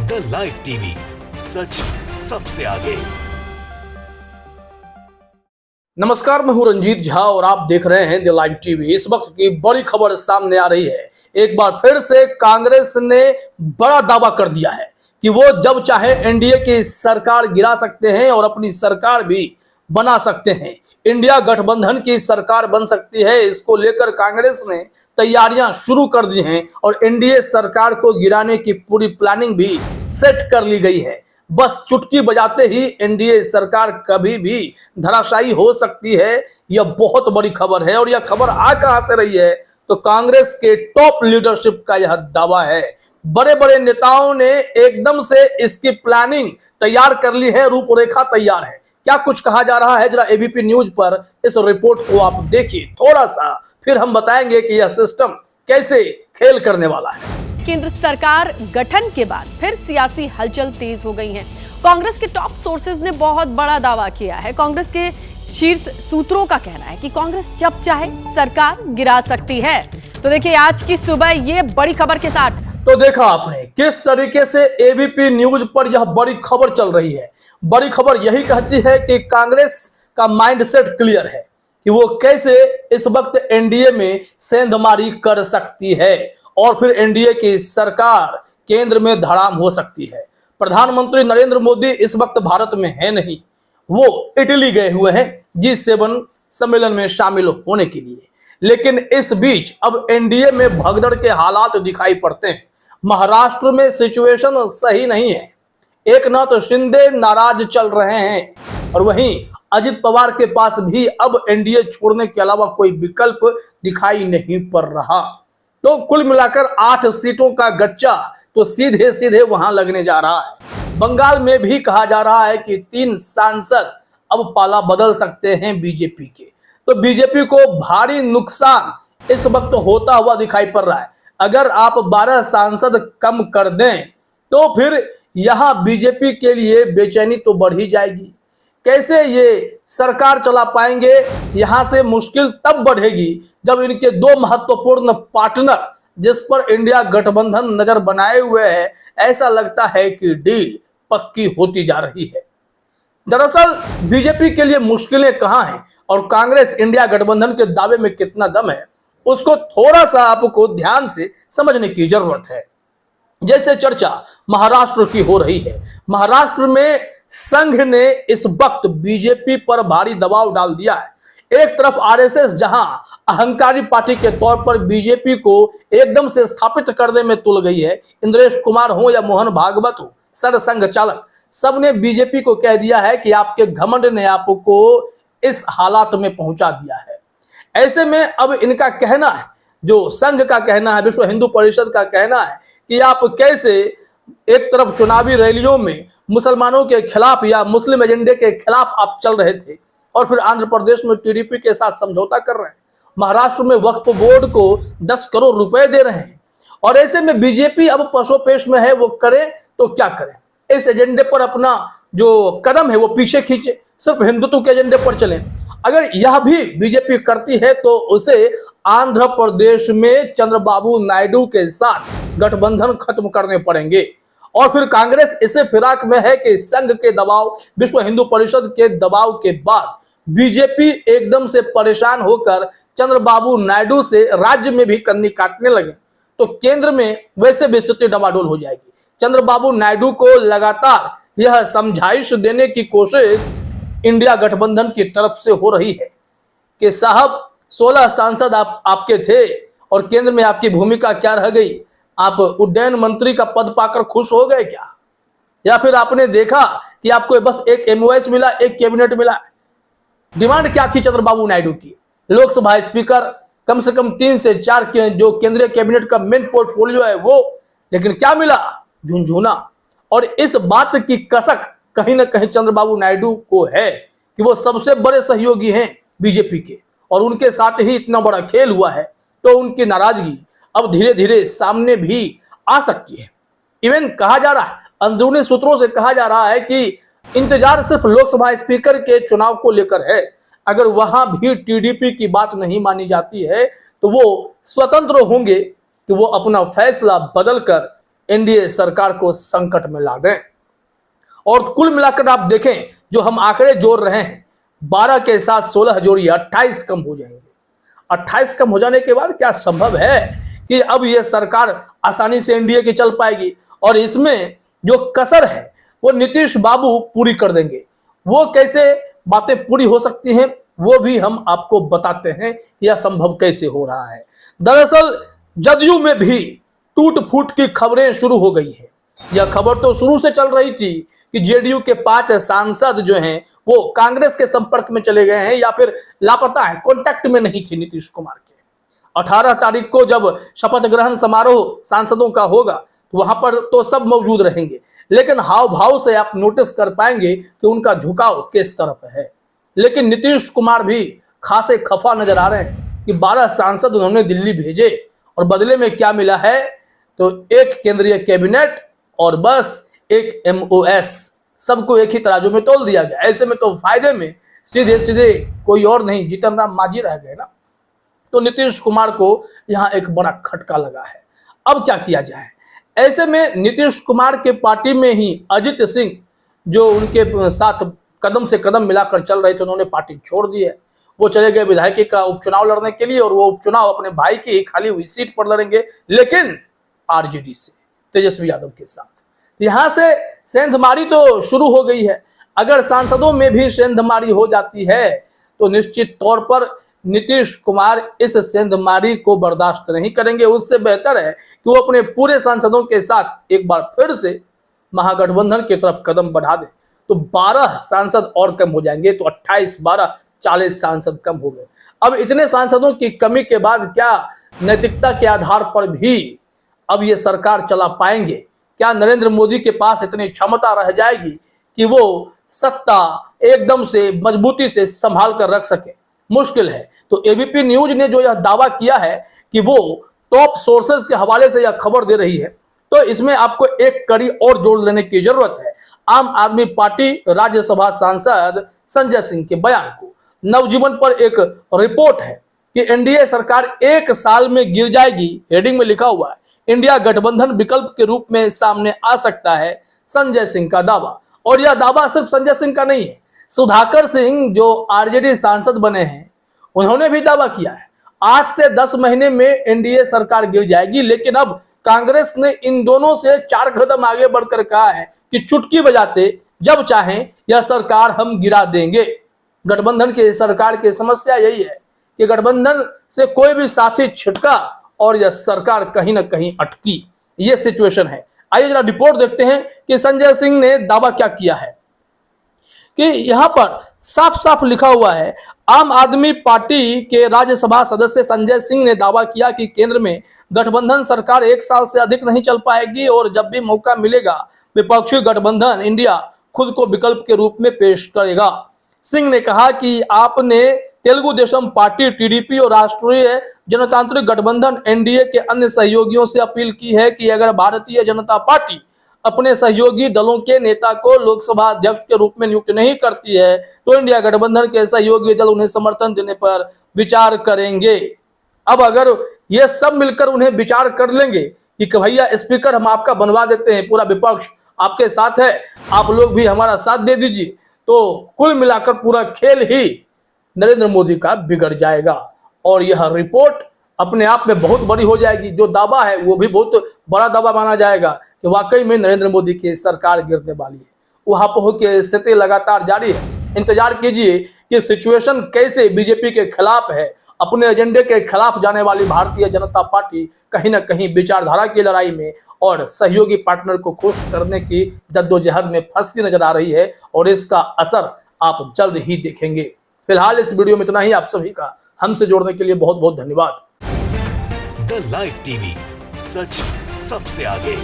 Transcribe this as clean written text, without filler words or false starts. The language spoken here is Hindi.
द लाइव टीवी, सच सबसे आगे। नमस्कार, मैं हूं रंजीत झा और आप देख रहे हैं द लाइव टीवी। इस वक्त की बड़ी खबर सामने आ रही है। एक बार फिर से कांग्रेस ने बड़ा दावा कर दिया है कि वो जब चाहे एनडीए की सरकार गिरा सकते हैं और अपनी सरकार भी बना सकते हैं। इंडिया गठबंधन की सरकार बन सकती है, इसको लेकर कांग्रेस ने तैयारियां शुरू कर दी हैं और एनडीए सरकार को गिराने की पूरी प्लानिंग भी सेट कर ली गई है। बस चुटकी बजाते ही एनडीए सरकार कभी भी धराशायी हो सकती है। यह बहुत बड़ी खबर है और यह खबर आ कहां से रही है तो कांग्रेस के टॉप लीडरशिप का यह दावा है। बड़े बड़े नेताओं ने एकदम से इसकी प्लानिंग तैयार कर ली है, रूपरेखा तैयार है। क्या कुछ कहा जा रहा है, जरा एबीपी न्यूज पर इस रिपोर्ट को आप देखिए थोड़ा सा, फिर हम बताएंगे कि यह सिस्टम कैसे खेल करने वाला है। केंद्र सरकार गठन के बाद फिर सियासी हलचल तेज हो गई है। कांग्रेस के टॉप सोर्सेज ने बहुत बड़ा दावा किया है। कांग्रेस के शीर्ष सूत्रों का कहना है कि कांग्रेस जब चाहे सरकार गिरा सकती है। तो देखिए आज की सुबह ये बड़ी खबर के साथ तो देखा आपने किस तरीके से एबीपी न्यूज पर यह बड़ी खबर चल रही है। बड़ी खबर यही कहती है कि कांग्रेस का माइंडसेट क्लियर है कि वो कैसे इस वक्त एनडीए में सेंधमारी कर सकती है और फिर एनडीए की सरकार केंद्र में धड़ाम हो सकती है। प्रधानमंत्री नरेंद्र मोदी इस वक्त भारत में है नहीं, वो इटली गए हुए हैं G7 सम्मेलन में शामिल होने के लिए। लेकिन इस बीच अब एनडीए में भगदड़ के हालात दिखाई पड़ते हैं। महाराष्ट्र में सिचुएशन सही नहीं है। एकनाथ शिंदे नाराज चल रहे हैं और वहीं अजित पवार के पास भी अब एनडीए छोड़ने के अलावा कोई विकल्प दिखाई नहीं पड़ रहा। तो कुल मिलाकर 8 सीटों का गच्चा तो सीधे सीधे वहां लगने जा रहा है। बंगाल में भी कहा जा रहा है कि 3 सांसद अब पाला बदल सकते हैं बीजेपी के। तो बीजेपी को भारी नुकसान इस वक्त होता हुआ दिखाई पड़ रहा है। अगर आप 12 सांसद कम कर दें तो फिर यहां बीजेपी के लिए बेचैनी तो बढ़ ही जाएगी। कैसे ये सरकार चला पाएंगे, यहां से मुश्किल तब बढ़ेगी जब इनके 2 महत्वपूर्ण पार्टनर जिस पर इंडिया गठबंधन नजर बनाए हुए है, ऐसा लगता है कि डील पक्की होती जा रही है। दरअसल बीजेपी के लिए मुश्किलें कहां हैं और कांग्रेस इंडिया गठबंधन के दावे में कितना दम है, उसको थोड़ा सा आपको ध्यान से समझने की जरूरत है। जैसे चर्चा महाराष्ट्र की हो रही है। महाराष्ट्र में संघ ने इस वक्त बीजेपी पर भारी दबाव डाल दिया है। एक तरफ आरएसएस जहां अहंकारी पार्टी के तौर पर बीजेपी को एकदम से स्थापित करने में तुल गई है, इंद्रेश कुमार हो या मोहन भागवत हो, सरसंघ चालक, सबने बीजेपी को कह दिया है कि आपके घमंड ने आपको इस हालात में पहुंचा दिया है। ऐसे में अब इनका कहना है, जो संघ का कहना है, विश्व हिंदू परिषद का कहना है कि आप कैसे एक तरफ चुनावी रैलियों में मुसलमानों के खिलाफ या मुस्लिम एजेंडे के खिलाफ आप चल रहे थे और फिर आंध्र प्रदेश में टीडीपी के साथ समझौता कर रहे हैं, महाराष्ट्र में वक्फ बोर्ड को 10 करोड़ रुपए दे रहे हैं और ऐसे में बीजेपी अब पसोपेश में है, वो करे तो क्या करे। इस एजेंडे पर अपना जो कदम है वो पीछे खींचे, सिर्फ हिंदुत्व के एजेंडे पर चले। अगर यह भी बीजेपी करती है तो उसे आंध्र प्रदेश में चंद्रबाबू नायडू के साथ गठबंधन खत्म करने पड़ेंगे और फिर कांग्रेस इसे फिराक में है कि संघ के दबाव, विश्व हिंदू परिषद के दबाव के बाद बीजेपी एकदम से परेशान होकर चंद्रबाबू नायडू से राज्य में भी कन्नी काटने लगे तो केंद्र में वैसे भी स्थिति डमाडोल हो जाएगी। चंद्रबाबू नायडू को लगातार यह समझाइश देने की कोशिश इंडिया गठबंधन की तरफ से हो रही है कि साहब 16 सांसद आपके थे और केंद्र में आपकी भूमिका क्या रह गई। आप उड्डयन मंत्री का पद पाकर खुश हो गए क्या, या फिर आपने देखा कि आपको बस एक एमओएस मिला, एक कैबिनेट मिला। डिमांड क्या थी चंद्रबाबू नायडू की? लोकसभा स्पीकर, कम से कम 3 से 4 के जो केंद्रीय कैबिनेट का मेन पोर्टफोलियो है वो। लेकिन क्या मिला? झुनझुना। और इस बात की कसक कहीं ना कहीं चंद्रबाबू नायडू को है कि वो सबसे बड़े सहयोगी हैं बीजेपी के और उनके साथ ही इतना बड़ा खेल हुआ है तो उनकी नाराजगी अब धीरे धीरे सामने भी आ सकती है। इवन कहा जा रहा है, अंदरूनी सूत्रों से कहा जा रहा है कि इंतजार सिर्फ लोकसभा स्पीकर के चुनाव को लेकर है। अगर वहां भी टीडीपी की बात नहीं मानी जाती है तो वो स्वतंत्र होंगे कि वो अपना फैसला बदलकर एनडीए सरकार को संकट में ला दें। और कुल मिलाकर आप देखें, जो हम आंकड़े जोड़ रहे हैं, 12 के साथ 16 जोड़िए 28 कम हो जाएंगे। 28 कम हो जाने के बाद क्या संभव है कि अब यह सरकार आसानी से एनडीए की चल पाएगी? और इसमें जो कसर है वो नीतीश बाबू पूरी कर देंगे। वो कैसे बातें पूरी हो सकती हैं वो भी हम आपको बताते हैं, यह संभव कैसे हो रहा है। दरअसल जदयू में भी टूट फूट की खबरें शुरू हो गई है। यह खबर तो शुरू से चल रही थी कि जेडीयू के 5 सांसद जो हैं वो कांग्रेस के संपर्क में चले गए हैं या फिर लापता है, कॉन्टैक्ट में नहीं थे नीतीश कुमार के। 18 तारीख को जब शपथ ग्रहण समारोह सांसदों का होगा तो वहां पर तो सब मौजूद रहेंगे, लेकिन हाव भाव से आप नोटिस कर पाएंगे कि उनका झुकाव किस तरफ है। लेकिन नीतीश कुमार भी खासे खफा नजर आ रहे हैं कि 12 सांसद उन्होंने दिल्ली भेजे और बदले में क्या मिला है, तो एक केंद्रीय कैबिनेट और बस एक एमओएस, सबको एक ही तराजू में तोल दिया गया। ऐसे में तो फायदे में सीधे सीधे कोई और नहीं, जीतन राम मांझी रह गए ना। तो नीतीश कुमार को यहां एक बड़ा खटका लगा है। अब क्या किया जाए? ऐसे में नीतीश कुमार के पार्टी में ही अजित सिंह, जो उनके साथ कदम से कदम मिलाकर चल रहे थे, उन्होंने पार्टी छोड़ दी है। वो चले गए विधायकी का उपचुनाव लड़ने के लिए और वो उपचुनाव अपने भाई की खाली हुई सीट पर लड़ेंगे, लेकिन आरजेडी से, तेजस्वी यादव के साथ। यहां से सेंधमारी तो शुरू हो गई है। अगर सांसदों में भी सेंधमारी हो जाती है तो निश्चित तौर पर नीतीश कुमार इस सेंधमारी को बर्दाश्त नहीं करेंगे। उससे बेहतर है कि वो अपने पूरे सांसदों के साथ एक बार फिर से महागठबंधन की तरफ कदम बढ़ा दे। तो 12 सांसद और कम हो जाएंगे, तो 28, 12, 40 सांसद कम हो गए। अब इतने सांसदों की कमी के बाद क्या नैतिकता के आधार पर भी अब ये सरकार चला पाएंगे? क्या नरेंद्र मोदी के पास इतनी क्षमता रह जाएगी कि वो सत्ता एकदम से मजबूती से संभाल कर रख सके? मुश्किल है। तो एबीपी न्यूज ने जो यह दावा किया है कि वो टॉप सोर्सेज के हवाले से यह खबर दे रही है, तो इसमें आपको एक कड़ी और जोड़ लेने की जरूरत है आम आदमी पार्टी राज्यसभा सांसद संजय सिंह के बयान को। नवजीवन पर एक रिपोर्ट है कि एनडीए सरकार 1 साल में गिर जाएगी, हेडिंग में लिखा हुआ है, इंडिया गठबंधन विकल्प के रूप में सामने आ सकता है, संजय सिंह का दावा। और यह दावा सिर्फ संजय सिंह का नहीं है, सुधाकर सिंह जो आरजेडी सांसद बने हैं उन्होंने भी दावा किया है 8 से 10 महीने में एनडीए सरकार गिर जाएगी। लेकिन अब कांग्रेस ने इन दोनों से 4 कदम आगे बढ़कर कहा है कि चुटकी बजाते जब चाहें यह सरकार हम गिरा देंगे। गठबंधन की सरकार की समस्या यही है कि गठबंधन से कोई भी साथी छिटका और यह सरकार कहीं ना कहीं अटकी, यह सिचुएशन है। आइए जरा रिपोर्ट देखते हैं कि संजय सिंह ने दावा क्या किया है। कि यहां पर साफ साफ लिखा हुआ है, आम आदमी पार्टी के राज्यसभा सदस्य संजय सिंह ने दावा किया कि केंद्र में गठबंधन सरकार 1 साल से अधिक नहीं चल पाएगी और जब भी मौका मिलेगा विपक्षी गठबंधन इंडिया खुद को विकल्प के रूप में पेश करेगा। सिंह ने कहा कि आपने तेलुगु देशम पार्टी, टीडीपी और राष्ट्रीय जनतांत्रिक गठबंधन एनडीए के अन्य सहयोगियों से अपील की है कि अगर भारतीय जनता पार्टी अपने सहयोगी दलों के नेता को लोकसभा अध्यक्ष के रूप में नियुक्त नहीं करती है तो इंडिया गठबंधन के सहयोगी दल उन्हें समर्थन देने पर विचार करेंगे। अब अगर ये सब मिलकर उन्हें विचार कर लेंगे कि भैया स्पीकर हम आपका बनवा देते हैं, पूरा विपक्ष आपके साथ है, आप लोग भी हमारा साथ दे दीजिए, तो कुल मिलाकर पूरा खेल ही नरेंद्र मोदी का बिगड़ जाएगा। और यह रिपोर्ट अपने आप में बहुत बड़ी हो जाएगी। जो दावा है वो भी बहुत बड़ा दावा माना जाएगा कि वाकई में नरेंद्र मोदी की सरकार गिरने वाली है। वहां पर की स्थिति लगातार जारी है। इंतजार कीजिए कि सिचुएशन कैसे बीजेपी के खिलाफ है। अपने एजेंडे के खिलाफ जाने वाली भारतीय जनता पार्टी कहीं ना कहीं विचारधारा की लड़ाई में और सहयोगी पार्टनर को खुश करने की जद्दोजहद में फंसती नजर आ रही है और इसका असर आप जल्द ही देखेंगे। फिलहाल इस वीडियो में इतना ही। आप सभी का हमसे जोड़ने के लिए बहुत बहुत धन्यवाद। द लाइव टीवी, सच सबसे आगे।